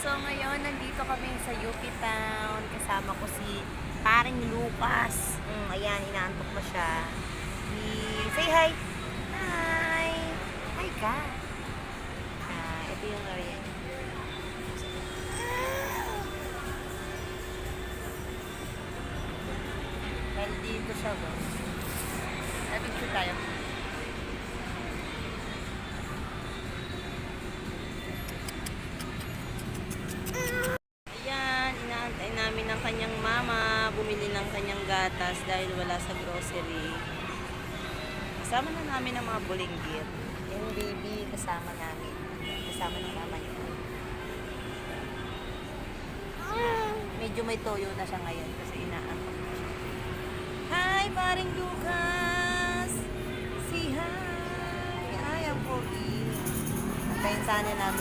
So ngayon, nandito kami sa UP Town. Kasama ko si paring Lucas. Ayan, inaantok mo siya. Say hi! Hi! Hi ka! Ito yung area. Dahil dito siya, boss. Nabigyan tayo. Ayan, inaantay namin ang kanyang mama. Bumili ng kanyang gatas dahil wala sa grocery. Kasama na namin ang mga bulinggit. Yung baby, kasama namin. Kasama ng mama niya. Medyo may toyo na siya ngayon kasi inaantok na siya. Hi, paring Lucas! Say hi! Hi, ang pogi. Antayin sana namin